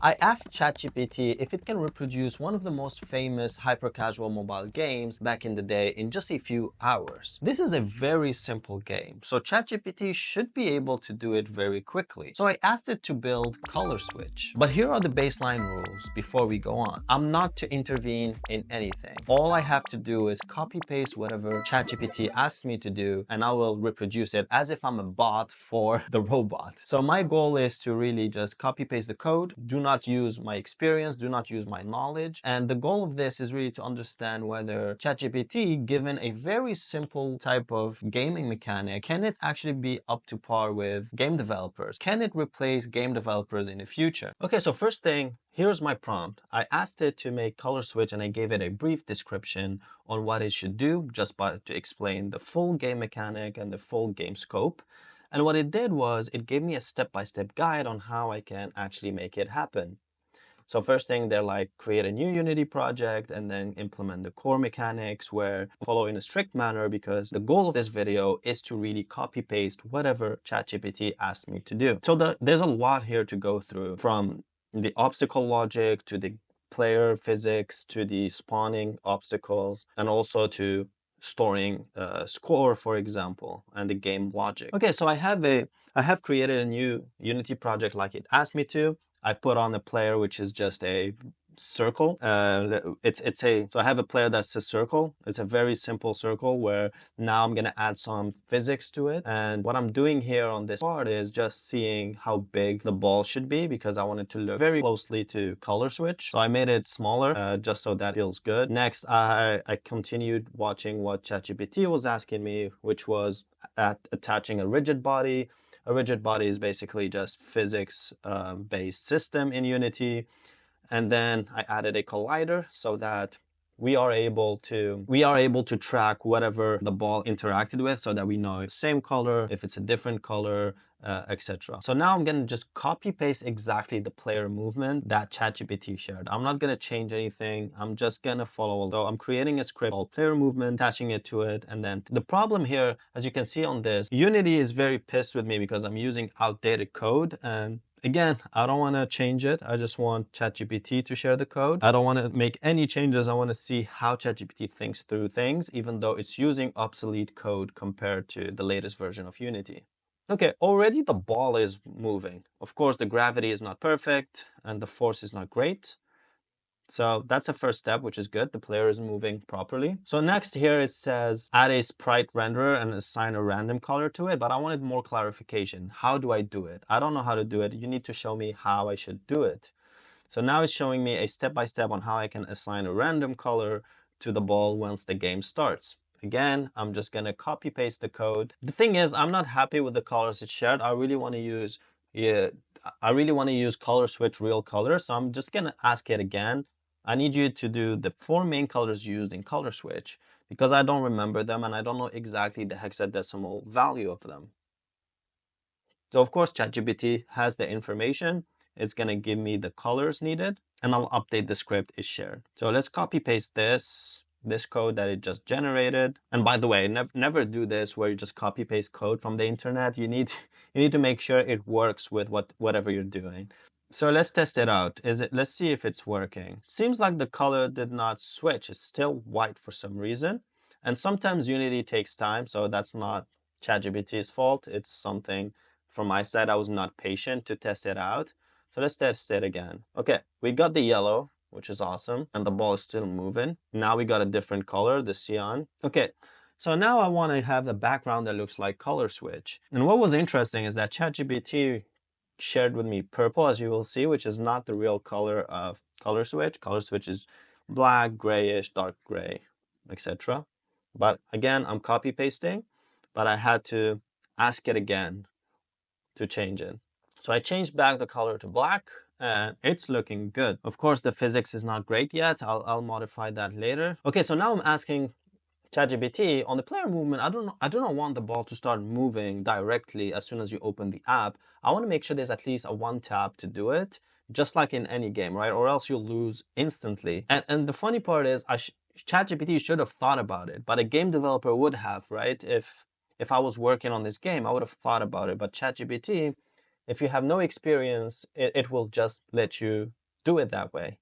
I asked ChatGPT if it can reproduce one of the most famous hyper-casual mobile games back in the day in just a few hours. This is a very simple game, so ChatGPT should be able to do it very quickly. So I asked it to build Color Switch. But here are the baseline rules before we go on. I'm not to intervene in anything. All I have to do is copy-paste whatever ChatGPT asks me to do, and I will reproduce it as if I'm a bot for the robot. So my goal is to really just copy-paste the code, do not use my experience, do not use my knowledge. And the goal of this is really to understand whether ChatGPT, given a very simple type of gaming mechanic, can it actually be up to par with game developers? Can it replace game developers in the future? Okay, so first thing, here's my prompt. I asked it to make Color Switch and I gave it a brief description on what it should do to explain the full game mechanic and the full game scope. And what it did was it gave me a step-by-step guide on how I can actually make it happen. So first thing, they're like, create a new Unity project and then implement the core mechanics where follow in a strict manner, because the goal of this video is to really copy paste whatever ChatGPT asked me to do. So there's a lot here to go through, from the obstacle logic to the player physics to the spawning obstacles, and also to storing score, for example, and the game logic. Okay, so I have created a new Unity project like it asked me to. I put on a player which is just a circle. So I have a player that's a circle. It's a very simple circle where now I'm gonna add some physics to it. And what I'm doing here on this part is just seeing how big the ball should be, because I want it to look very closely to Color Switch. So I made it smaller just so that feels good. Next, I continued watching what ChatGPT was asking me, which was attaching a rigid body. A rigid body is basically just physics based system in Unity. And then I added a collider so that we are able to track whatever the ball interacted with, so that we know if it's the same color, if it's a different color, etc. So now I'm gonna just copy paste exactly the player movement that ChatGPT shared. I'm not gonna change anything. I'm just gonna follow. So I'm creating a script called player movement, attaching it to it, and then the problem here, as you can see on this, Unity is very pissed with me because I'm using outdated code. And again, I don't want to change it. I just want ChatGPT to share the code. I don't want to make any changes. I want to see how ChatGPT thinks through things, even though it's using obsolete code compared to the latest version of Unity. Okay, already the ball is moving. Of course, the gravity is not perfect and the force is not great. So that's a first step, which is good. The player is moving properly. So next here it says add a sprite renderer and assign a random color to it, but I wanted more clarification. How do I do it? I don't know how to do it. You need to show me how I should do it. So now it's showing me a step-by-step on how I can assign a random color to the ball once the game starts. Again, I'm just gonna copy paste the code. The thing is, I'm not happy with the colors it shared. I really want to use Color Switch real colors. So I'm just gonna ask it again. I need you to do the 4 main colors used in Color Switch, because I don't remember them and I don't know exactly the hexadecimal value of them. So of course, ChatGPT has the information. It's gonna give me the colors needed, and I'll update the script it shared. So let's copy paste this code that it just generated. And by the way, never do this where you just copy paste code from the internet. You need to make sure it works with whatever you're doing. So let's test it out. Let's see if it's working. Seems like the color did not switch. It's still white for some reason. And sometimes Unity takes time, so that's not ChatGPT's fault. It's something from my side. I was not patient to test it out. So let's test it again. Okay, we got the yellow, which is awesome, and the ball is still moving. Now we got a different color, the cyan. Okay, so now I want to have the background that looks like Color Switch. And what was interesting is that ChatGPT shared with me purple, as you will see, which is not the real color of Color Switch. Color Switch is black, grayish, dark gray, etc. But again, I'm copy pasting, but I had to ask it again to change it. So I changed back the color to black and it's looking good. Of course, the physics is not great yet. I'll modify that later. Okay, so now I'm asking ChatGPT on the player movement. I do not want the ball to start moving directly as soon as you open the app. I want to make sure there's at least a one tap to do it, just like in any game, right? Or else you'll lose instantly. And the funny part is, ChatGPT should have thought about it, but a game developer would have, right? If I was working on this game, I would have thought about it. But ChatGPT if you have no experience, it will just let you do it that way,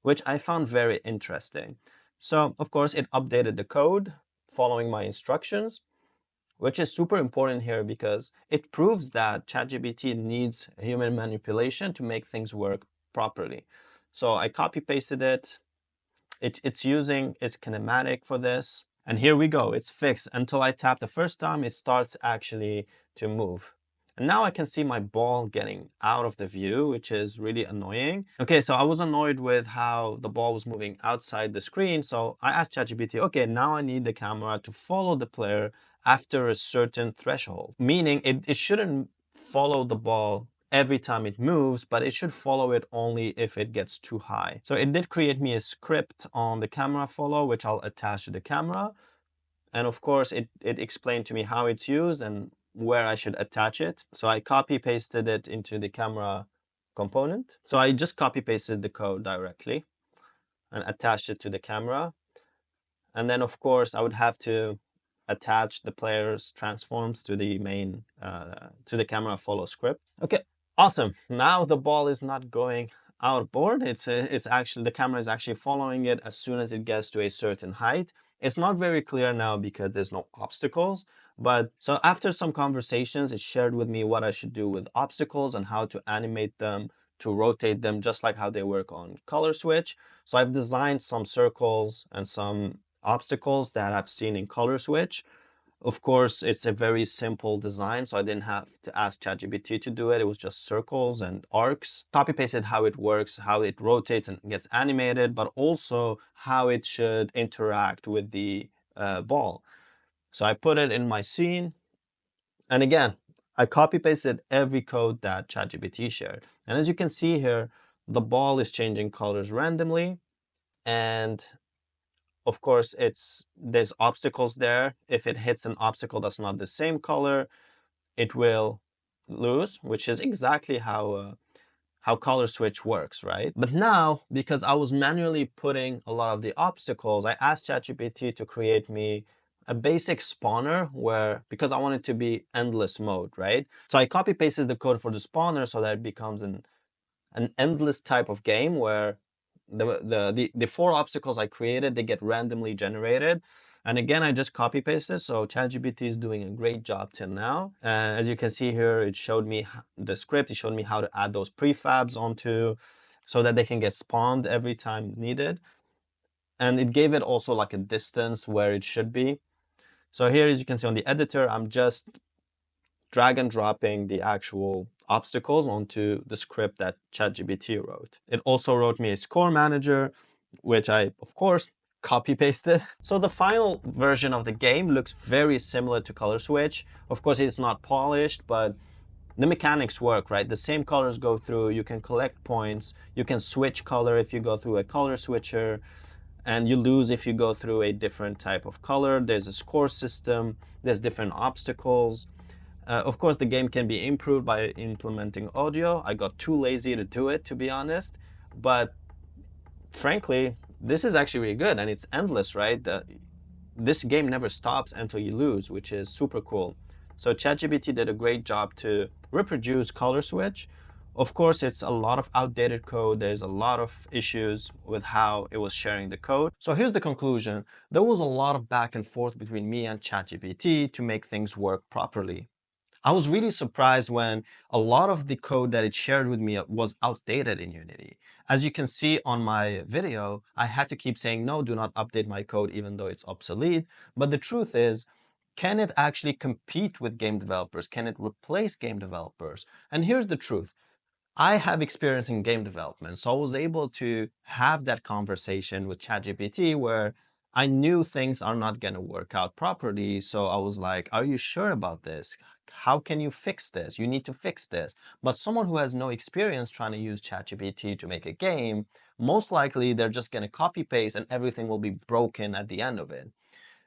which I found very interesting. So, of course, it updated the code following my instructions, which is super important here because it proves that ChatGPT needs human manipulation to make things work properly. So I copy pasted it. It's using its kinematic for this. And here we go, it's fixed. Until I tap the first time, it starts actually to move. And now I can see my ball getting out of the view, which is really annoying. Okay, so I was annoyed with how the ball was moving outside the screen. So I asked ChatGPT, okay, now I need the camera to follow the player after a certain threshold, meaning it shouldn't follow the ball every time it moves, but it should follow it only if it gets too high. So it did create me a script on the camera follow, which I'll attach to the camera. And of course, it explained to me how it's used and where I should attach it. So I copy pasted it into the camera component. So I just copy pasted the code directly and attached it to the camera. And then of course I would have to attach the player's transforms to the main, to the camera follow script. Okay, awesome. Now the ball is not going outboard. It's actually, the camera is actually following it as soon as it gets to a certain height. It's not very clear now because there's no obstacles, but so after some conversations, it shared with me what I should do with obstacles and how to animate them, to rotate them, just like how they work on color switch. So I've designed some circles and some obstacles that I've seen in color switch. Of course, it's a very simple design, so I didn't have to ask ChatGPT to do it. It was just circles and arcs. Copy pasted how it works, how it rotates and gets animated, but also how it should interact with the ball. So I put it in my scene. And again, I copy pasted every code that ChatGPT shared. And as you can see here, the ball is changing colors randomly. And of course, there's obstacles there. If it hits an obstacle that's not the same color, it will lose, which is exactly how color switch works, right? But now, because I was manually putting a lot of the obstacles, I asked ChatGPT to create me a basic spawner where, because I want it to be endless mode, right? So I copy pasted the code for the spawner so that it becomes an endless type of game where the four obstacles I created, they get randomly generated. And again, I just copy pasted. So ChatGPT is doing a great job till now. And as you can see here, it showed me the script. It showed me how to add those prefabs onto so that they can get spawned every time needed. And it gave it also like a distance where it should be. So here, as you can see on the editor, I'm just drag and dropping the actual obstacles onto the script that ChatGPT wrote. It also wrote me a score manager, which I, of course, copy pasted. So the final version of the game looks very similar to Color Switch. Of course, it's not polished, but the mechanics work, right? The same colors go through, you can collect points, you can switch color if you go through a color switcher, and you lose if you go through a different type of color. There's a score system, there's different obstacles. Of course, the game can be improved by implementing audio. I got too lazy to do it, to be honest. But frankly, this is actually really good, and it's endless, right? This game never stops until you lose, which is super cool. So ChatGPT did a great job to reproduce Color Switch. Of course, it's a lot of outdated code. There's a lot of issues with how it was sharing the code. So here's the conclusion. There was a lot of back and forth between me and ChatGPT to make things work properly. I was really surprised when a lot of the code that it shared with me was outdated in Unity. As you can see on my video, I had to keep saying, no, do not update my code even though it's obsolete. But the truth is, can it actually compete with game developers? Can it replace game developers? And here's the truth. I have experience in game development, so I was able to have that conversation with ChatGPT where I knew things are not going to work out properly. So I was like, are you sure about this? How can you fix this? You need to fix this. But someone who has no experience trying to use ChatGPT to make a game, most likely they're just going to copy paste and everything will be broken at the end of it.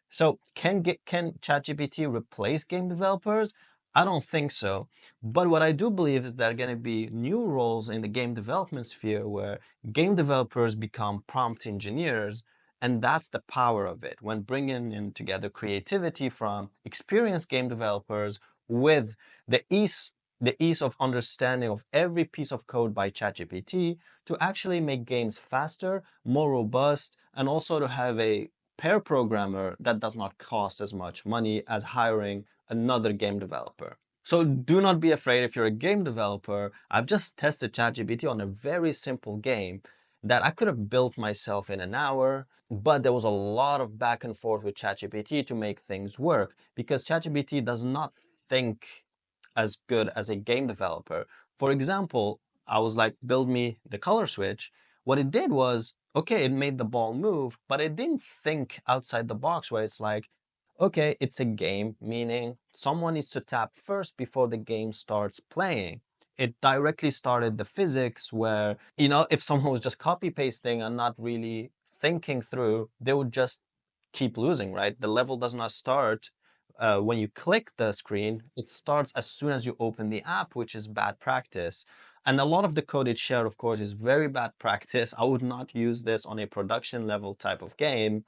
So can ChatGPT replace game developers? I don't think so. But what I do believe is there are going to be new roles in the game development sphere where game developers become prompt engineers. And that's the power of it, when bringing in together creativity from experienced game developers with the ease the ease of understanding of every piece of code by ChatGPT to actually make games faster, more robust, and also to have a pair programmer that does not cost as much money as hiring another game developer. So do not be afraid if you're a game developer. I've just tested ChatGPT on a very simple game that I could have built myself in an hour, but there was a lot of back and forth with ChatGPT to make things work because ChatGPT does not think as good as a game developer. For example, I was like, build me the color switch. What it did was, okay, it made the ball move, but it didn't think outside the box where it's like, okay, it's a game, meaning someone needs to tap first before the game starts playing. It directly started the physics where, if someone was just copy pasting and not really thinking through, they would just keep losing, right? The level does not start when you click the screen, it starts as soon as you open the app, which is bad practice. And a lot of the code it shared, of course, is very bad practice. I would not use this on a production level type of game,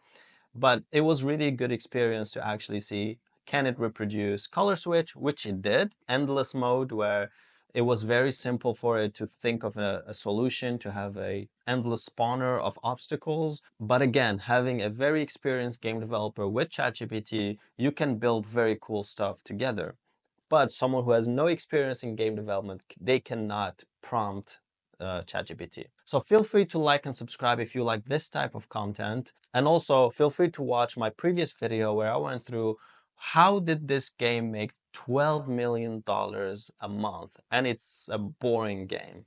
but it was really a good experience to actually see, can it reproduce color switch, which it did, endless mode, where it was very simple for it to think of a solution to have a endless spawner of obstacles. But again, having a very experienced game developer with ChatGPT, you can build very cool stuff together. But someone who has no experience in game development, they cannot prompt ChatGPT. So feel free to like and subscribe if you like this type of content. And also feel free to watch my previous video where I went through how did this game make $12 million a month? And it's a boring game.